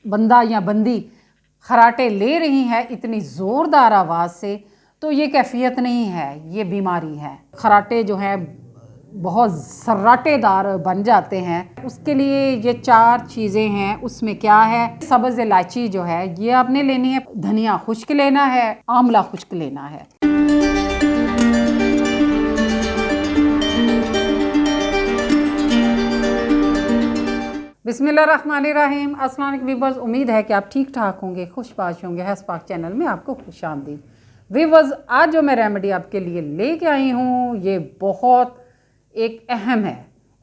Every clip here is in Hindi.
बंदा या बंदी खराटे ले रही है इतनी ज़ोरदार आवाज़ से, तो ये कैफियत नहीं है, ये बीमारी है। खराटे जो हैं बहुत सर्राटेदार बन जाते हैं। उसके लिए ये 4 चीज़ें हैं। उसमें क्या है, सब्ज़ इलायची जो है ये आपने लेनी है, धनिया खुश्क लेना है, आंवला खुश्क लेना है। बिस्मिल्लाहिर्रहमानिर्रहीम। अस्सलाम वालेकुम वीवर्स, उम्मीद है कि आप ठीक ठाक होंगे, खुशबाश होंगे। हसपाक चैनल में आपको खुशामदीद। वीवर्स, आज जो मैं रेमेडी आपके लिए लेके आई हूँ ये बहुत एक अहम है।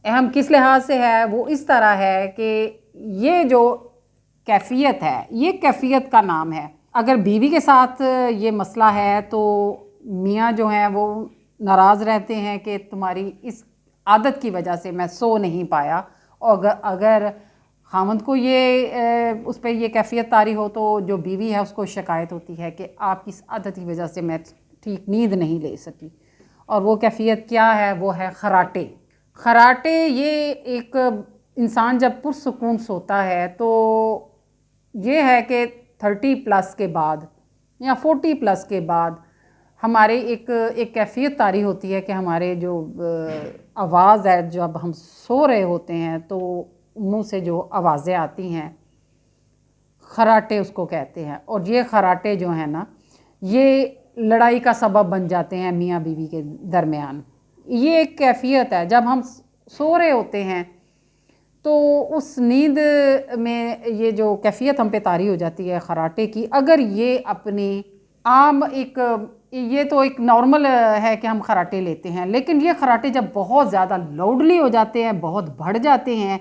अहम किस लिहाज से है, वो इस तरह है कि ये जो कैफियत है, ये कैफियत का नाम है। अगर बीवी के साथ ये मसला है तो मियाँ जो हैं वो नाराज़ रहते हैं कि तुम्हारी इस आदत की वजह से मैं सो नहीं पाया। और अगर खामद को ये उस पर ये कैफियत तारी हो तो जो बीवी है उसको शिकायत होती है कि आपकी इस आदत की वजह से मैं ठीक नींद नहीं ले सकी। और वो कैफियत क्या है, वो है खराटे। खराटे ये एक इंसान जब पुरसुकून सोता है तो ये है कि 30+ के बाद या 40+ के बाद हमारे एक कैफियत तारी होती है कि हमारे जो आवाज़ है, जब हम सो रहे होते हैं तो मुंह से जो आवाज़ें आती हैं, खराटे उसको कहते हैं। और ये खराटे जो हैं ना, ये लड़ाई का सबब बन जाते हैं मियाँ बीवी के दरमियान। ये एक कैफियत है, जब हम सो रहे होते हैं तो उस नींद में ये जो कैफियत हम पे तारी हो जाती है खराटे की। अगर ये अपनी आम ये तो एक नॉर्मल है कि हम खराटे लेते हैं, लेकिन ये खराटे जब बहुत ज़्यादा लाउडली हो जाते हैं, बहुत बढ़ जाते हैं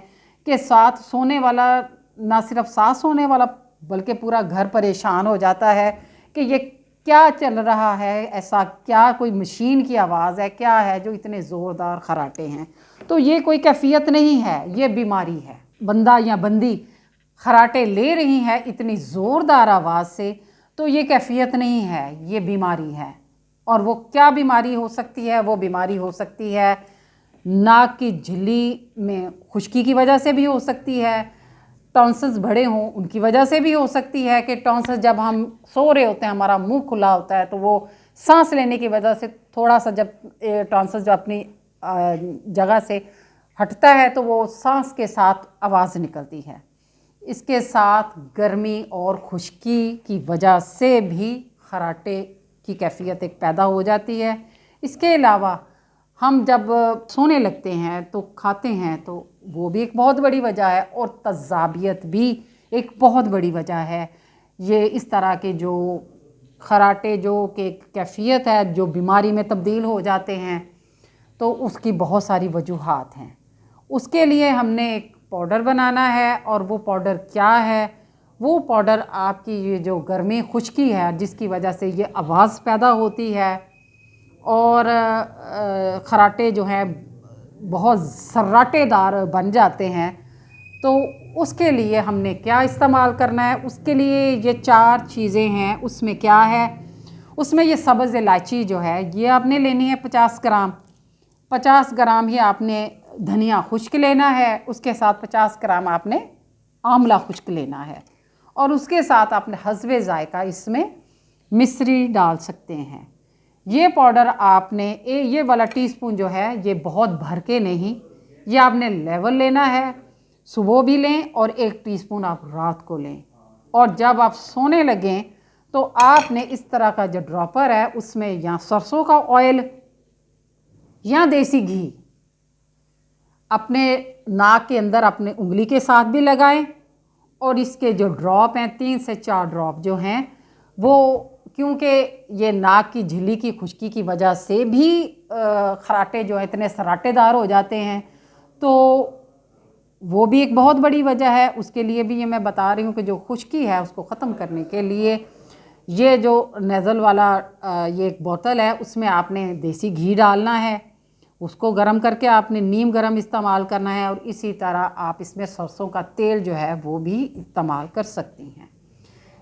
कि साथ सोने वाला, ना सिर्फ साथ सोने वाला बल्कि पूरा घर परेशान हो जाता है कि ये क्या चल रहा है, ऐसा क्या कोई मशीन की आवाज़ है, क्या है जो इतने ज़ोरदार खराटे हैं। तो ये कोई कैफियत नहीं है, ये बीमारी है। बंदा या बंदी खराटे ले रही है इतनी ज़ोरदार आवाज़ से, तो ये कैफियत नहीं है, ये बीमारी है। और वो क्या बीमारी हो सकती है, वो बीमारी हो सकती है नाक की झिल्ली में खुश्की की वजह से भी हो सकती है, टॉन्सिल्स बड़े हों उनकी वजह से भी हो सकती है कि टॉन्सिल्स जब हम सो रहे होते हैं, हमारा मुंह खुला होता है, तो वो सांस लेने की वजह से थोड़ा सा जब टॉन्सिल्स जो अपनी जगह से हटता है तो वो सांस के साथ आवाज़ निकलती है। इसके साथ गर्मी और खुश्की की वजह से भी खराटे की कैफियत एक पैदा हो जाती है। इसके अलावा हम जब सोने लगते हैं तो खाते हैं तो वो भी एक बहुत बड़ी वजह है, और तज़ाबियत भी एक बहुत बड़ी वजह है। ये इस तरह के जो खराटे जो कि कैफियत है जो बीमारी में तब्दील हो जाते हैं, तो उसकी बहुत सारी वजूहात हैं। उसके लिए हमने एक पाउडर बनाना है, और वो पाउडर क्या है, वो पाउडर आपकी ये जो गर्मी खुश्की है जिसकी वजह से ये आवाज़ पैदा होती है और खराटे जो हैं बहुत सर्राटेदार बन जाते हैं, तो उसके लिए हमने क्या इस्तेमाल करना है। उसके लिए ये 4 चीज़ें हैं। उसमें क्या है, उसमें ये सब्ज़ इलायची जो है ये आपने लेनी है 50 ग्राम। 50 ग्राम ही आपने धनिया खुश्क लेना है, उसके साथ 50 ग्राम आपने आंवला खुश्क लेना है, और उसके साथ आपने हस्बे ज़ायका इसमें मिश्री डाल सकते हैं। ये पाउडर आपने ये वाला टीस्पून जो है ये बहुत भर के नहीं, ये आपने लेवल लेना है, सुबह भी लें और 1 टीस्पून आप रात को लें। और जब आप सोने लगें तो आपने इस तरह का जो ड्रॉपर है उसमें या सरसों का ऑयल या देसी घी अपने नाक के अंदर अपने उंगली के साथ भी लगाएं, और इसके जो ड्रॉप हैं 3 से 4 ड्रॉप जो हैं वो, क्योंकि ये नाक की झिल्ली की खुश्की की वजह से भी खराटे जो हैं इतने सराटेदार हो जाते हैं, तो वो भी एक बहुत बड़ी वजह है। उसके लिए भी ये मैं बता रही हूँ कि जो खुश्की है उसको ख़त्म करने के लिए ये जो नेज़ल वाला ये एक बोतल है उसमें आपने देसी घी डालना है, उसको गर्म करके आपने नीम गर्म इस्तेमाल करना है, और इसी तरह आप इसमें सरसों का तेल जो है वो भी इस्तेमाल कर सकती हैं।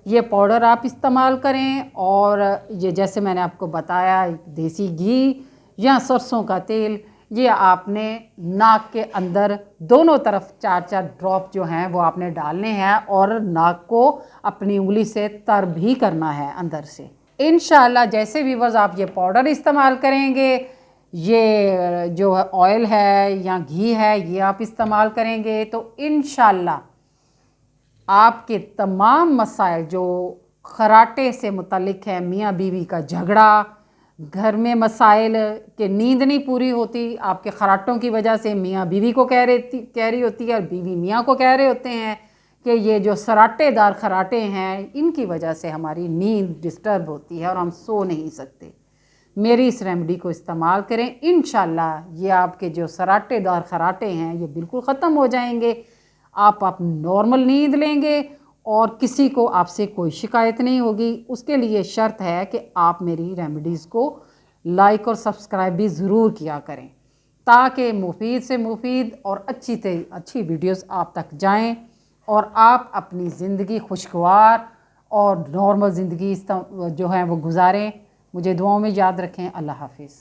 ये पाउडर आप इस्तेमाल करें, और ये जैसे मैंने आपको बताया देसी घी या सरसों का तेल, ये आपने नाक के अंदर दोनों तरफ 4-4 ड्रॉप जो हैं वो आपने डालने हैं और नाक को अपनी उंगली से तर भी करना है अंदर से। इंशाल्लाह जैसे व्यूअर्स आप ये पाउडर इस्तेमाल करेंगे, ये जो ऑयल है या घी है ये आप इस्तेमाल करेंगे तो इंशाल्लाह आपके तमाम मसाइल जो खराटे से मुतल्लिक है, मियाँ बीवी का झगड़ा, घर में मसाइल कि नींद नहीं पूरी होती आपके खराटों की वजह से, मियाँ बीवी को कह रही होती है और बीवी मियाँ को कह रहे होते हैं कि ये जो सराटेदार खराटे हैं इनकी वजह से हमारी नींद डिस्टर्ब होती है और हम सो नहीं सकते। मेरी इस रेमेडी को इस्तेमाल करें, इंशाल्लाह ये आपके जो सराटेदार खराटे हैं ये बिल्कुल ख़त्म हो जाएंगे। आप नॉर्मल नींद लेंगे और किसी को आपसे कोई शिकायत नहीं होगी। उसके लिए शर्त है कि आप मेरी रेमेडीज़ को लाइक और सब्सक्राइब भी ज़रूर किया करें ताकि मुफीद से मुफीद और अच्छी से अच्छी वीडियोस आप तक जाएं और आप अपनी ज़िंदगी खुशगवार और नॉर्मल ज़िंदगी जो है वो गुजारें। मुझे दुआओं में याद रखें। अल्लाह हाफिज़।